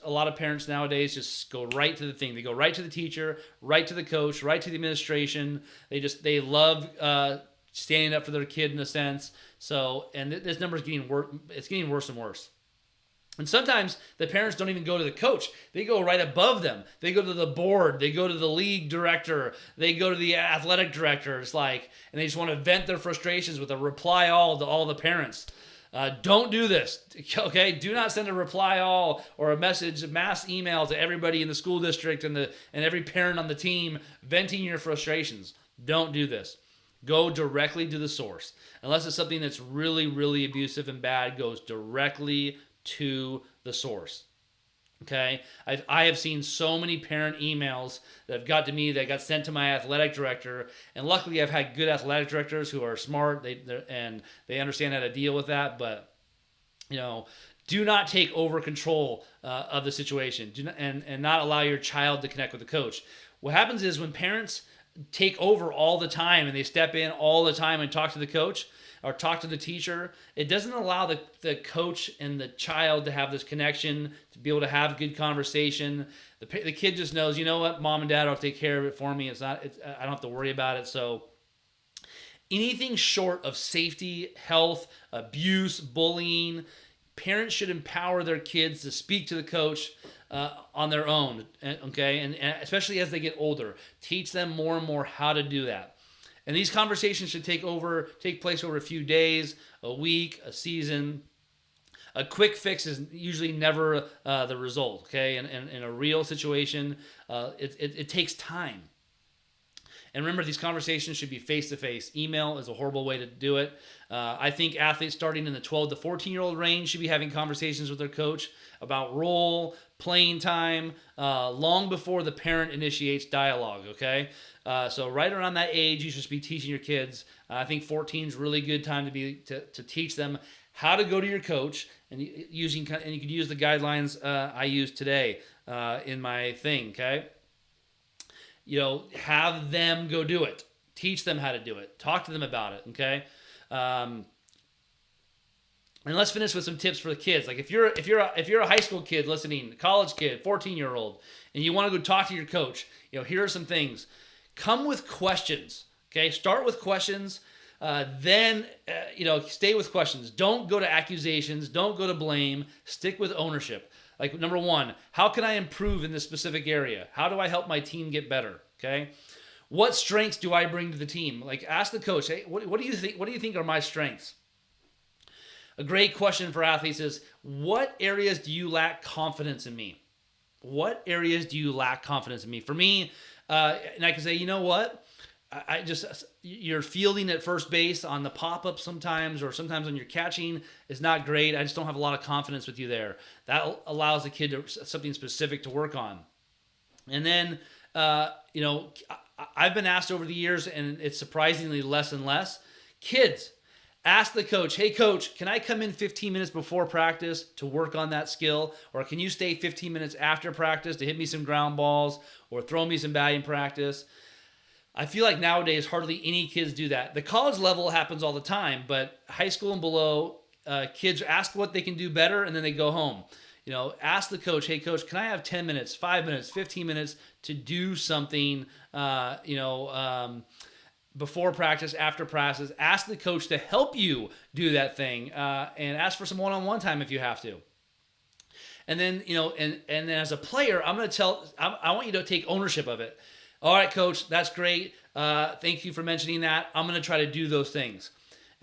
a lot of parents nowadays just go right to the thing. They go right to the teacher, right to the coach, right to the administration. They love standing up for their kid in a sense. So, and this number is getting worse. It's getting worse and worse. And sometimes the parents don't even go to the coach. They go right above them. They go to the board. They go to the league director. They go to the athletic director. And they just want to vent their frustrations with a reply all to all the parents. Don't do this, okay? Do not send a reply all or a mass email to everybody in the school district and every parent on the team venting your frustrations. Don't do this. Go directly to the source. Unless it's something that's really, really abusive and bad, goes directly to the source. Okay, I have seen so many parent emails that have got to me that got sent to my athletic director, and luckily I've had good athletic directors who are smart. They understand how to deal with that. But do not take over control of the situation. And not allow your child to connect with the coach. What happens is when parents take over all the time and they step in all the time and talk to the coach or talk to the teacher, it doesn't allow the coach and the child to have this connection, to be able to have good conversation. The kid just knows, you know what, mom and dad will take care of it for me. I don't have to worry about it. So anything short of safety, health, abuse, bullying, parents should empower their kids to speak to the coach on their own, okay? And especially as they get older, teach them more and more how to do that. And these conversations should take place over a few days, a week, a season. A quick fix is usually never the result, okay? And in a real situation, it takes time. And remember, these conversations should be face-to-face. Email is a horrible way to do it. I think athletes starting in the 12 to 14-year-old range should be having conversations with their coach about role, playing time, long before the parent initiates dialogue, okay? So right around that age, you should be teaching your kids. I think 14 is a really good time to teach them how to go to your coach, and you can use the guidelines I use today in my thing, okay? Have them go do it. Teach them how to do it. Talk to them about it, okay? And let's finish with some tips for the kids. Like if you're a high school kid listening, college kid, 14-year-old, and you want to go talk to your coach, here are some things. Come with questions, okay? Start with questions. Then stay with questions. Don't go to accusations. Don't go to blame. Stick with ownership. Like number one, how can I improve in this specific area? How do I help my team get better? Okay. What strengths do I bring to the team? Like ask the coach, hey, what do you think? What do you think are my strengths? A great question for athletes is, what areas do you lack confidence in me? what areas do you lack confidence in me? For me, and I can say, you know what? I just, you're fielding at first base on the pop-up sometimes, or sometimes when you're catching is not great. I just don't have a lot of confidence with you there. That allows the kid to something specific to work on. And then, I've been asked over the years, and it's surprisingly less and less. Kids, ask the coach, hey coach, can I come in 15 minutes before practice to work on that skill? Or can you stay 15 minutes after practice to hit me some ground balls or throw me some batting practice? I feel like nowadays hardly any kids do that. The college level happens all the time, but high school and below, kids ask what they can do better, and then they go home. Ask the coach, hey coach, can I have 10 minutes, 5 minutes, 15 minutes to do something, before practice, after practice? Ask the coach to help you do that thing, and ask for some one-on-one time if you have to. And then, and then as a player, I want you to take ownership of it. All right, coach, that's great. Thank you for mentioning that. I'm going to try to do those things.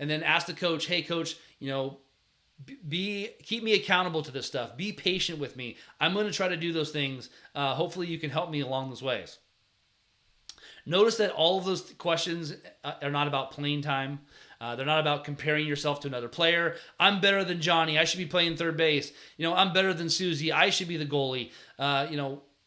And then ask the coach, hey, coach, keep me accountable to this stuff. Be patient with me. I'm going to try to do those things. Hopefully you can help me along those ways. Notice that all of those questions are not about playing time. They're not about comparing yourself to another player. I'm better than Johnny. I should be playing third base. I'm better than Susie. I should be the goalie.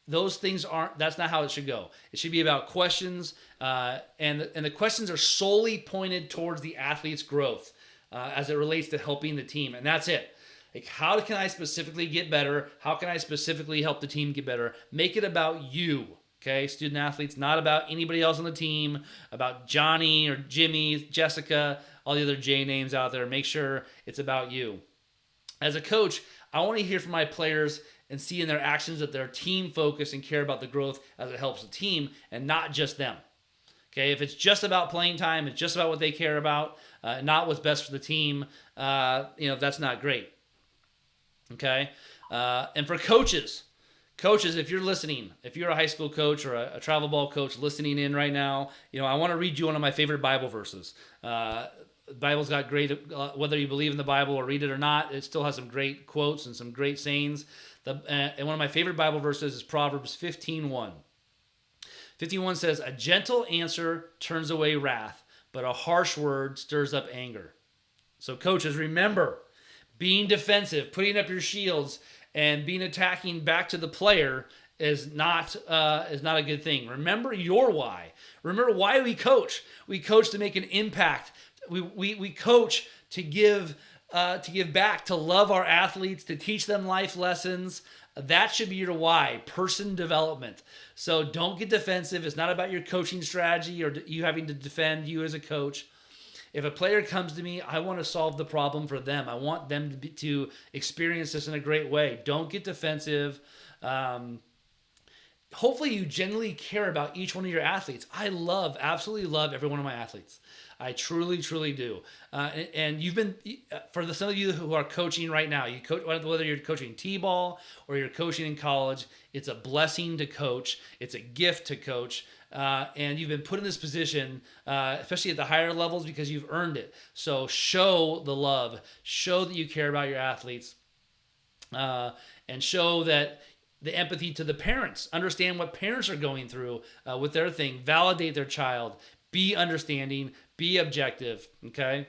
Those things that's not how it should go. It should be about questions, and the questions are solely pointed towards the athlete's growth as it relates to helping the team, and that's it. Like, how can I specifically get better? How can I specifically help the team get better? Make it about you, okay? Student athletes, not about anybody else on the team, about Johnny or Jimmy, Jessica, all the other J names out there. Make sure it's about you. As a coach, I want to hear from my players and see in their actions that they're team focused and care about the growth as it helps the team and not just them. Okay, if it's just about playing time, it's just about what they care about, not what's best for the team, that's not great. Okay, and for coaches, if you're listening, if you're a high school coach or a travel ball coach listening in right now, I want to read you one of my favorite Bible verses. The Bible's got great, whether you believe in the Bible or read it or not, it still has some great quotes and some great sayings. And one of my favorite Bible verses is Proverbs 15:1. 15:1 says, "A gentle answer turns away wrath, but a harsh word stirs up anger." So coaches, remember, being defensive, putting up your shields, and being attacking back to the player is not a good thing. Remember your why. Remember why we coach. We coach to make an impact. We coach to give back, to love our athletes, to teach them life lessons. That should be your why, person development. So don't get defensive. It's not about your coaching strategy or you having to defend you as a coach. If a player comes to me, I want to solve the problem for them. I want them to experience this in a great way. Don't get defensive. Hopefully you genuinely care about each one of your athletes. I absolutely love every one of my athletes. I truly, truly do. And you've been, for some of you who are coaching right now, whether you're coaching T-ball or you're coaching in college, it's a blessing to coach. It's a gift to coach. And you've been put in this position, especially at the higher levels, because you've earned it. So show the love. Show that you care about your athletes. And show that the empathy to the parents. Understand what parents are going through with their thing. Validate their child. Be understanding. Be objective. Okay?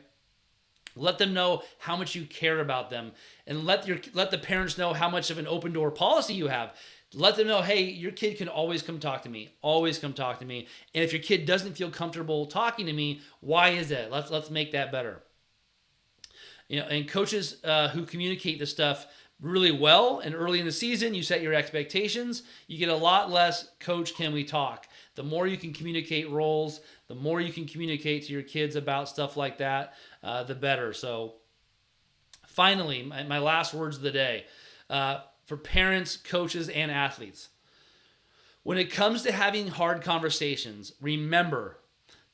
Let them know how much you care about them. And let the parents know how much of an open door policy you have. Let them know, hey, your kid can always come talk to me. Always come talk to me. And if your kid doesn't feel comfortable talking to me, why is that? Let's make that better. And coaches who communicate this stuff really well and early in the season, you set your expectations, you get a lot less, coach, can we talk? The more you can communicate roles, the more you can communicate to your kids about stuff like that, the better. So finally, my last words of the day, for parents, coaches, and athletes. When it comes to having hard conversations, remember,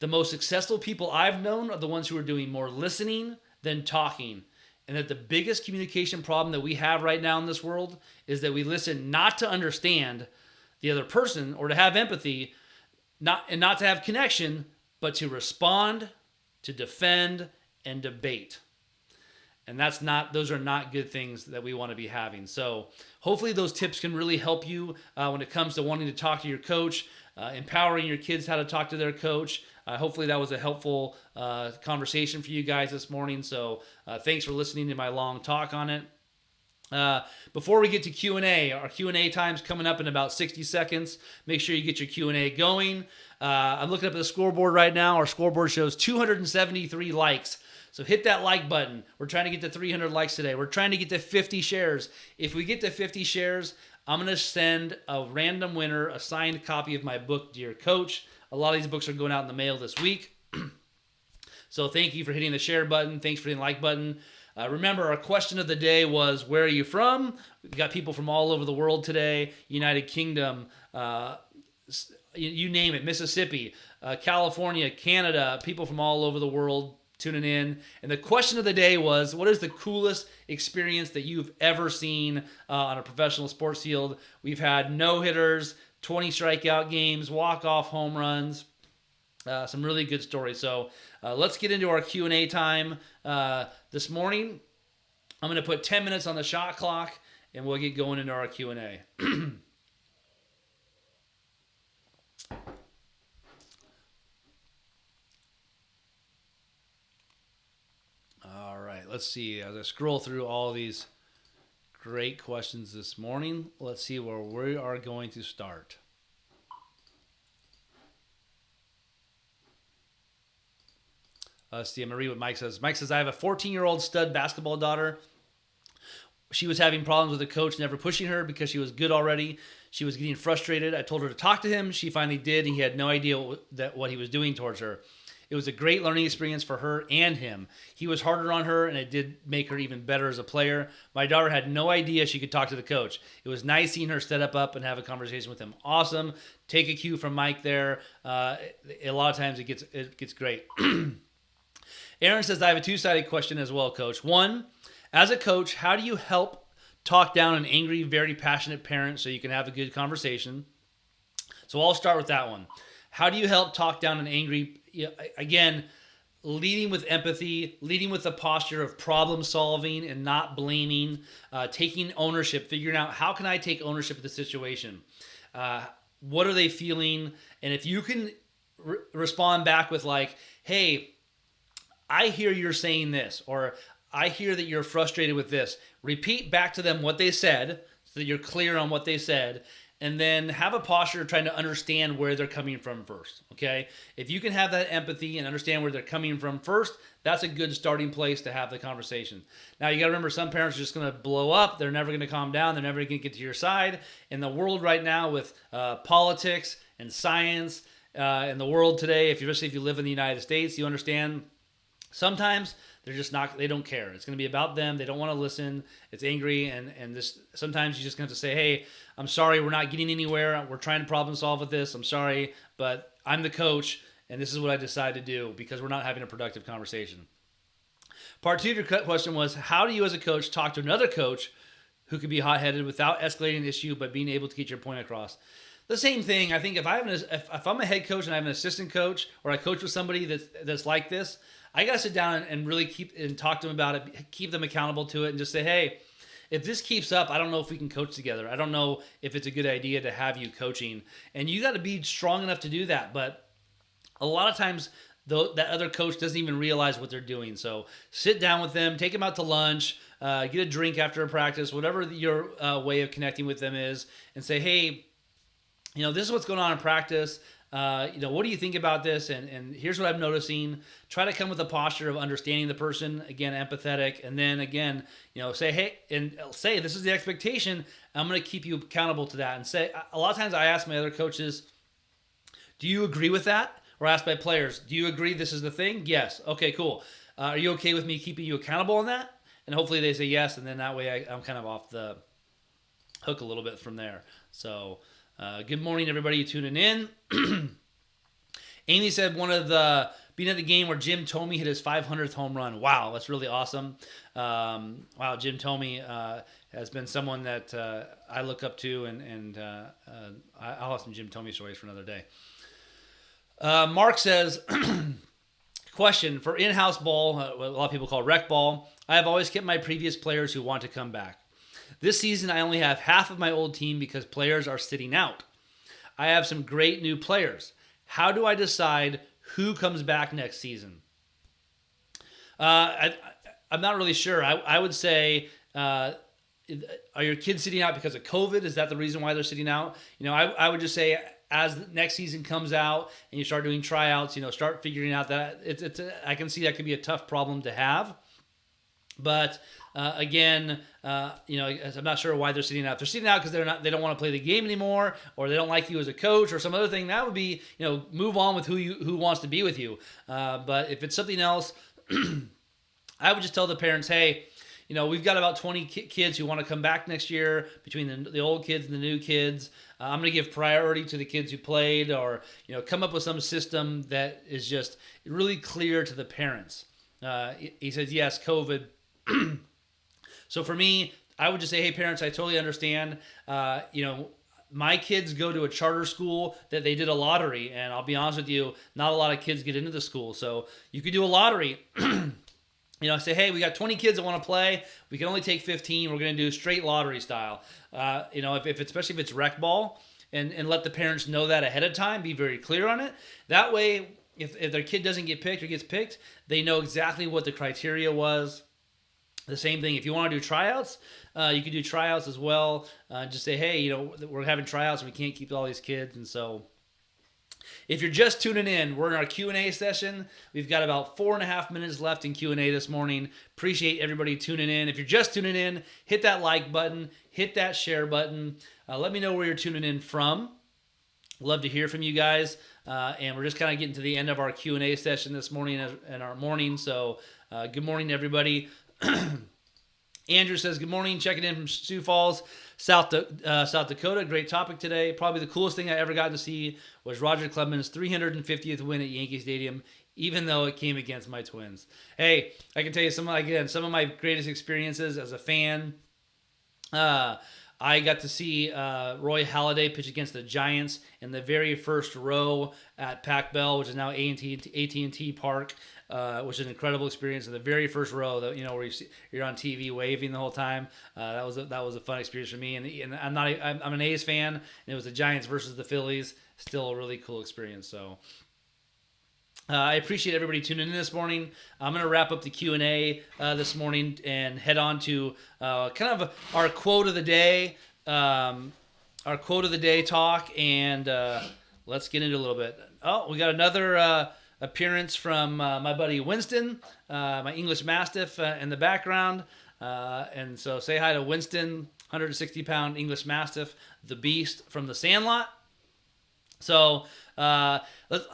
the most successful people I've known are the ones who are doing more listening than talking. And that the biggest communication problem that we have right now in this world is that we listen not to understand the other person or to have empathy, not to have connection, but to respond, to defend, and debate. And those are not good things that we want to be having. So hopefully those tips can really help you when it comes to wanting to talk to your coach, empowering your kids how to talk to their coach. Hopefully that was a helpful conversation for you guys this morning. So thanks for listening to my long talk on it. Before we get to Q&A, our Q&A time's coming up in about 60 seconds. Make sure you get your Q&A going. I'm looking up at the scoreboard right now. Our scoreboard shows 273 likes. So hit that like button. We're trying to get to 300 likes today. We're trying to get to 50 shares. If we get to 50 shares, I'm going to send a random winner a signed copy of my book, Dear Coach. A lot of these books are going out in the mail this week. So thank you for hitting the share button. Thanks for hitting the like button. Remember, our question of the day was, where are you from? We've got people from all over the world today. United Kingdom, you name it, Mississippi, California, Canada, people from all over the world tuning in. And the question of the day was, what is the coolest experience that you've ever seen on a professional sports field? We've had no-hitters, 20 strikeout games, walk-off home runs, some really good stories. So let's get into our Q&A time this morning. I'm going to put 10 minutes on the shot clock, and we'll get going into our Q&A. All right, let's see. As I scroll through all these great questions this morning, let's see where we are going to start. Let's see, I'm going to read what Mike says. Mike says, I have a 14-year-old stud basketball daughter. She was having problems with the coach never pushing her because she was good already. She was getting frustrated. I told her to talk to him. She finally did, and he had no idea what he was doing towards her. It was a great learning experience for her and him. He was harder on her, and it did make her even better as a player. My daughter had no idea she could talk to the coach. It was nice seeing her set up and have a conversation with him. Awesome. Take a cue from Mike there. A lot of times it gets great. Aaron says, I have a two-sided question as well, Coach. One, as a coach, how do you help talk down an angry, very passionate parent so you can have a good conversation? So I'll start with that one. How do you help talk down an angry, again, leading with empathy, leading with a posture of problem solving and not blaming, taking ownership, figuring out how can I take ownership of the situation? What are they feeling? And if you can respond back with like, hey, I hear you're saying this, or I hear that you're frustrated with this. Repeat back to them what they said so that you're clear on what they said, and then have a posture of trying to understand where they're coming from first, okay? If you can have that empathy and understand where they're coming from first, that's a good starting place to have the conversation. Now, you got to remember, some parents are just going to blow up. They're never going to calm down. They're never going to get to your side. In the world right now with politics and science, in the world today, especially if you live in the United States, you understand sometimes they're just not, they don't care. It's going to be about them. They don't want to listen. It's angry. And this, sometimes you just have to say, hey, I'm sorry, we're not getting anywhere. We're trying to problem solve with this. I'm sorry, but I'm the coach, and this is what I decided to do because we're not having a productive conversation. Part two of your question was, how do you as a coach talk to another coach who could be hot-headed without escalating the issue but being able to get your point across? The same thing. I think if I'm a head coach and I have an assistant coach, or I coach with somebody that's like this, I got to sit down and really talk to them about it, keep them accountable to it, and just say, hey, if this keeps up, I don't know if we can coach together. I don't know if it's a good idea to have you coaching. And you got to be strong enough to do that. But a lot of times, that other coach doesn't even realize what they're doing. So sit down with them, take them out to lunch, get a drink after a practice, whatever your way of connecting with them is, and say, hey, this is what's going on in practice. What do you think about this? And here's what I'm noticing. Try to come with a posture of understanding the person, again, empathetic. And then again, say, hey, and say, this is the expectation. I'm going to keep you accountable to that. And say, a lot of times I ask my other coaches, do you agree with that? Or ask my players, do you agree this is the thing? Yes. Okay, cool. Are you okay with me keeping you accountable on that? And hopefully they say yes. And then that way I'm kind of off the hook a little bit from there. So, good morning, everybody tuning in. Amy said being at the game where Jim Thome hit his 500th home run. Wow, that's really awesome. Wow, Jim Thome has been someone that I look up to, and I'll have some Jim Thome stories for another day. Mark says, Question, for in-house ball, what a lot of people call rec ball, I have always kept my previous players who want to come back. This season, I only have half of my old team because players are sitting out. I have some great new players. How do I decide who comes back next season? I'm not really sure. I would say, are your kids sitting out because of COVID? Is that the reason why they're sitting out? I would just say, as the next season comes out and you start doing tryouts, start figuring out that I can see that could be a tough problem to have. But again, I'm not sure why they're sitting out. If they're sitting out because they don't want to play the game anymore, or they don't like you as a coach, or some other thing. That would be, move on with who wants to be with you. But if it's something else, I would just tell the parents, hey, we've got about 20 kids who want to come back next year between the old kids and the new kids. I'm going to give priority to the kids who played, or come up with some system that is just really clear to the parents. He says, yes, COVID. So for me, I would just say, hey, parents, I totally understand. My kids go to a charter school that they did a lottery, and I'll be honest with you, not a lot of kids get into the school. So you could do a lottery. Say, hey, we got 20 kids that want to play. We can only take 15. We're going to do straight lottery style. Especially if it's rec ball, and let the parents know that ahead of time. Be very clear on it. That way, if their kid doesn't get picked or gets picked, they know exactly what the criteria was. The same thing, if you want to do tryouts, you can do tryouts as well. Just say, hey, we're having tryouts and we can't keep all these kids. And so if you're just tuning in, we're in our Q&A session. We've got about 4.5 minutes left in Q&A this morning. Appreciate everybody tuning in. If you're just tuning in, hit that like button, hit that share button. Let me know where you're tuning in from. Love to hear from you guys. And we're just kind of getting to the end of our Q&A session this morning and our morning. So good morning, everybody. Andrew says, good morning, checking in from Sioux Falls, South Dakota. Great topic today. Probably the coolest thing I ever got to see was Roger Clemens' 350th win at Yankee Stadium, even though it came against my Twins. Hey, I can tell you some of my greatest experiences as a fan. I got to see Roy Halladay pitch against the Giants in the very first row at Pac Bell, which is now AT&T Park, which is an incredible experience. In the very first row, where you're on TV waving the whole time. That was a fun experience for me. And I'm an A's fan, and it was the Giants versus the Phillies. Still a really cool experience. So I appreciate everybody tuning in this morning. I'm going to wrap up the Q&A this morning and head on to kind of our quote of the day, talk, and let's get into a little bit. Oh, we got another appearance from my buddy Winston, my English Mastiff in the background. And so say hi to Winston, 160-pound English Mastiff, the beast from the Sandlot. So I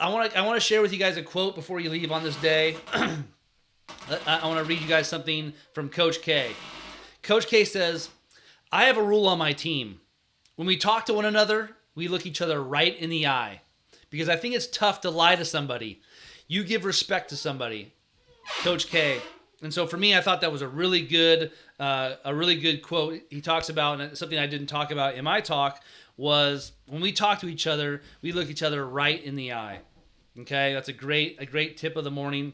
want to share with you guys a quote before you leave on this day. I want to read you guys something from Coach K. Coach K says, I have a rule on my team. When we talk to one another, we look each other right in the eye. Because I think it's tough to lie to somebody. You give respect to somebody. Coach K. And so for me, I thought that was a really good quote. He talks about, and something I didn't talk about in my talk, was when we talk to each other, we look each other right in the eye. Okay, that's a great tip of the morning.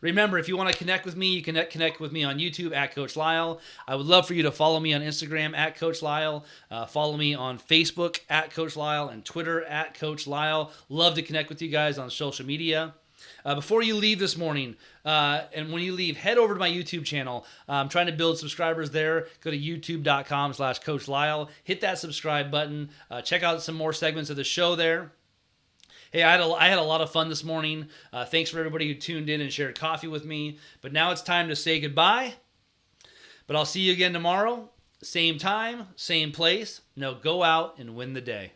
Remember, if you want to connect with me, you can connect with me on YouTube at Coach Lisle. I would love for you to follow me on Instagram at Coach Lisle. Follow me on Facebook at Coach Lisle and Twitter at Coach Lisle. Love to connect with you guys on social media. Before you leave this morning, and when you leave, head over to my YouTube channel. I'm trying to build subscribers there. Go to youtube.com/Coach Lisle. Hit that subscribe button. Check out some more segments of the show there. Hey, I had a lot of fun this morning. Thanks for everybody who tuned in and shared coffee with me. But now it's time to say goodbye. But I'll see you again tomorrow. Same time, same place. Now go out and win the day.